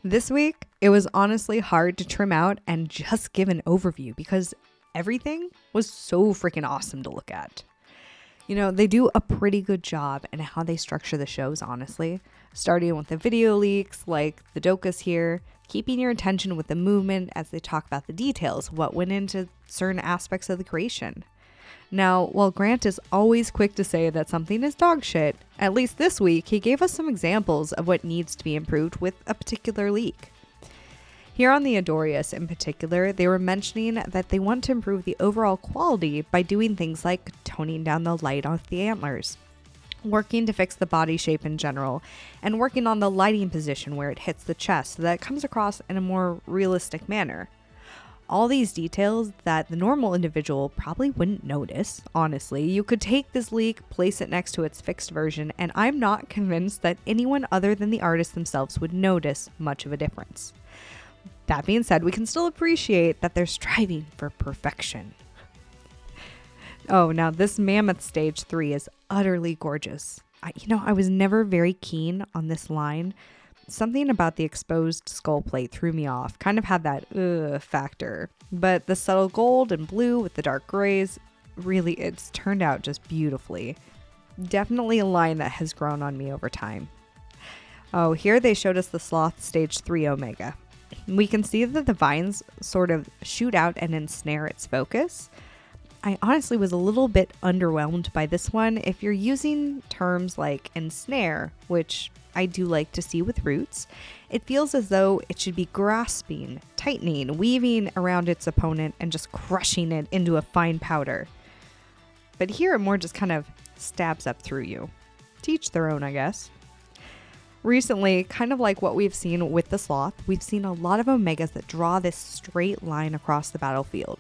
This week, it was honestly hard to trim out and just give an overview because everything was so freaking awesome to look at. You know, they do a pretty good job in how they structure the shows, honestly. Starting with the video leaks like the Dokas here, keeping your attention with the movement as they talk about the details, what went into certain aspects of the creation. Now, while Grant is always quick to say that something is dog shit, at least this week he gave us some examples of what needs to be improved with a particular leak. Here on the Adorius in particular, they were mentioning that they want to improve the overall quality by doing things like toning down the light off the antlers, working to fix the body shape in general, and working on the lighting position where it hits the chest so that it comes across in a more realistic manner. All these details that the normal individual probably wouldn't notice, honestly. You could take this leak, place it next to its fixed version, and I'm not convinced that anyone other than the artists themselves would notice much of a difference. That being said, we can still appreciate that they're striving for perfection. Oh, now this Mammoth Stage 3 is utterly gorgeous. I was never very keen on this line. Something about the exposed skull plate threw me off, kind of had that factor. But the subtle gold and blue with the dark grays, really, it's turned out just beautifully. Definitely a line that has grown on me over time. Oh, here they showed us the Sloth Stage 3 Omega. We can see that the vines sort of shoot out and ensnare its focus. I honestly was a little bit underwhelmed by this one. If you're using terms like ensnare, which I do like to see with roots, it feels as though it should be grasping, tightening, weaving around its opponent and just crushing it into a fine powder. But here it more just kind of stabs up through you. To each their own, I guess. Recently, kind of like what we've seen with the Sloth, we've seen a lot of Omegas that draw this straight line across the battlefield.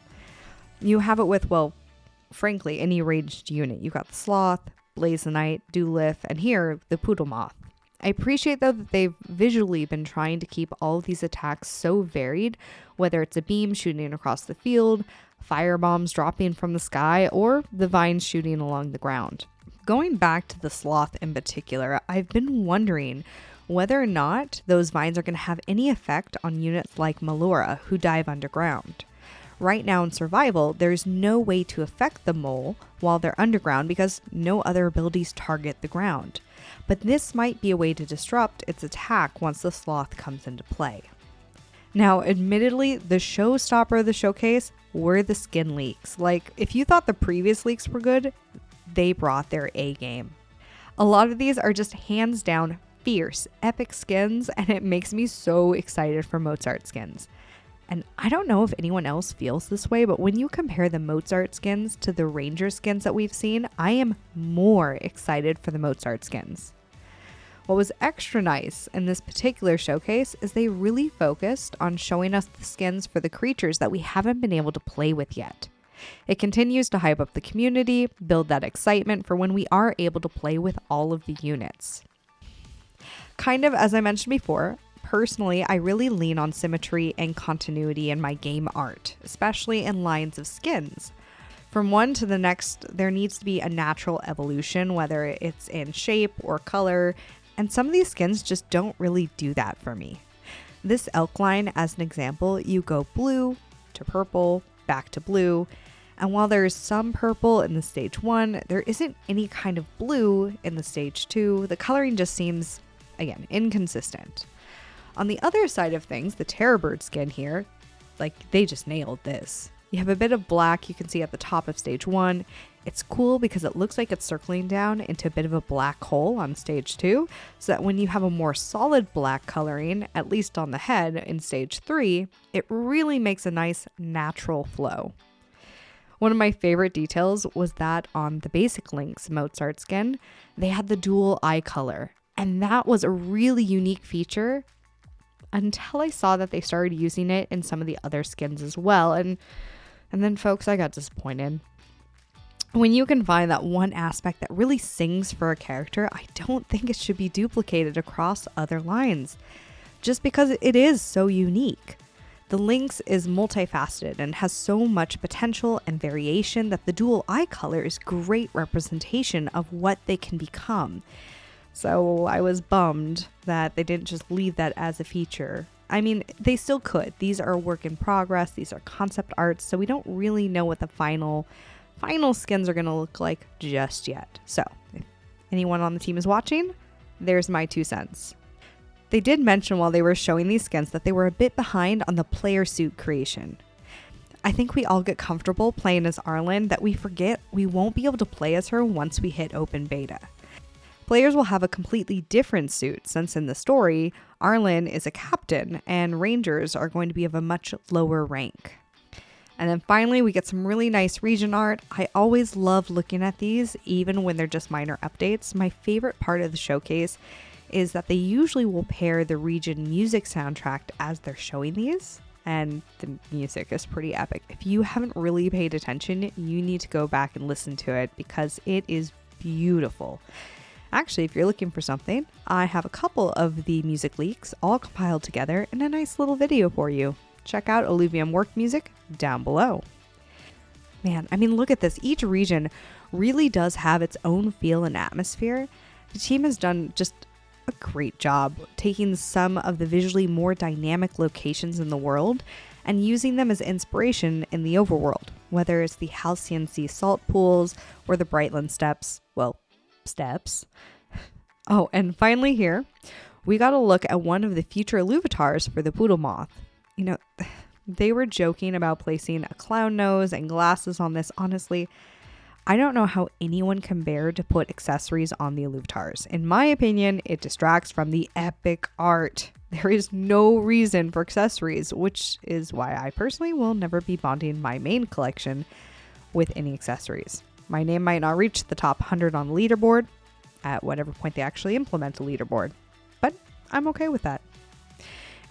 You have it with, well, frankly, any ranged unit. You've got the Sloth, Blazonite, Doolith, and here, the Poodle Moth. I appreciate, though, that they've visually been trying to keep all of these attacks so varied, whether it's a beam shooting across the field, fire bombs dropping from the sky, or the vines shooting along the ground. Going back to the Sloth in particular, I've been wondering whether or not those vines are going to have any effect on units like Melora, who dive underground. Right now in survival, there's no way to affect the mole while they're underground because no other abilities target the ground. But this might be a way to disrupt its attack once the Sloth comes into play. Now, admittedly, the showstopper of the showcase were the skin leaks. Like, if you thought the previous leaks were good, they brought their A game. A lot of these are just hands down fierce, epic skins, and it makes me so excited for Mozart skins. And I don't know if anyone else feels this way, but when you compare the Mozart skins to the Ranger skins that we've seen, I am more excited for the Mozart skins. What was extra nice in this particular showcase is they really focused on showing us the skins for the creatures that we haven't been able to play with yet. It continues to hype up the community, build that excitement for when we are able to play with all of the units. Kind of as I mentioned before, personally, I really lean on symmetry and continuity in my game art, especially in lines of skins. From one to the next, there needs to be a natural evolution, whether it's in shape or color, and some of these skins just don't really do that for me. This elk line, as an example, you go blue to purple, back to blue, and while there's some purple in the stage 1, there isn't any kind of blue in the stage 2. The coloring just seems, again, inconsistent. On the other side of things, the Terrorbird skin here, they just nailed this. You have a bit of black you can see at the top of stage 1. It's cool because it looks like it's circling down into a bit of a black hole on stage 2, so that when you have a more solid black coloring, at least on the head in stage 3, it really makes a nice natural flow. One of my favorite details was that on the basic Link's Mozart skin, they had the dual eye color, and that was a really unique feature until I saw that they started using it in some of the other skins as well, and then folks, I got disappointed. When you can find that one aspect that really sings for a character, I don't think it should be duplicated across other lines, just because it is so unique. The Lynx is multifaceted and has so much potential and variation that the dual eye color is great representation of what they can become. So I was bummed that they didn't just leave that as a feature. I mean, they still could. These are a work in progress. These are concept arts, so we don't really know what the final skins are going to look like just yet. So if anyone on the team is watching, there's my 2 cents. They did mention while they were showing these skins that they were a bit behind on the player suit creation. I think we all get comfortable playing as Arlen that we forget we won't be able to play as her once we hit open beta. Players will have a completely different suit since in the story, Arlen is a captain and rangers are going to be of a much lower rank. And then finally, we get some really nice region art. I always love looking at these, even when they're just minor updates. My favorite part of the showcase is that they usually will pair the region music soundtrack as they're showing these. And the music is pretty epic. If you haven't really paid attention, you need to go back and listen to it because it is beautiful. Actually, if you're looking for something, I have a couple of the music leaks all compiled together in a nice little video for you. Check out Illuvium work music down below. Man, I mean, look at this. Each region really does have its own feel and atmosphere. The team has done just a great job taking some of the visually more dynamic locations in the world and using them as inspiration in the overworld, whether it's the Halcyon Sea salt pools or the Brightland steps. Oh, and finally here, we got a look at one of the future Illuvatars for the Poodle Moth. You know, they were joking about placing a clown nose and glasses on this. Honestly, I don't know how anyone can bear to put accessories on the Illuvatars. In my opinion, it distracts from the epic art. There is no reason for accessories, which is why I personally will never be bonding my main collection with any accessories. My name might not reach the top 100 on the leaderboard at whatever point they actually implement a leaderboard, but I'm okay with that.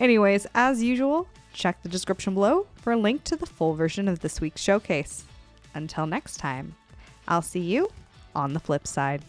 Anyways, as usual, check the description below for a link to the full version of this week's showcase. Until next time, I'll see you on the flip side.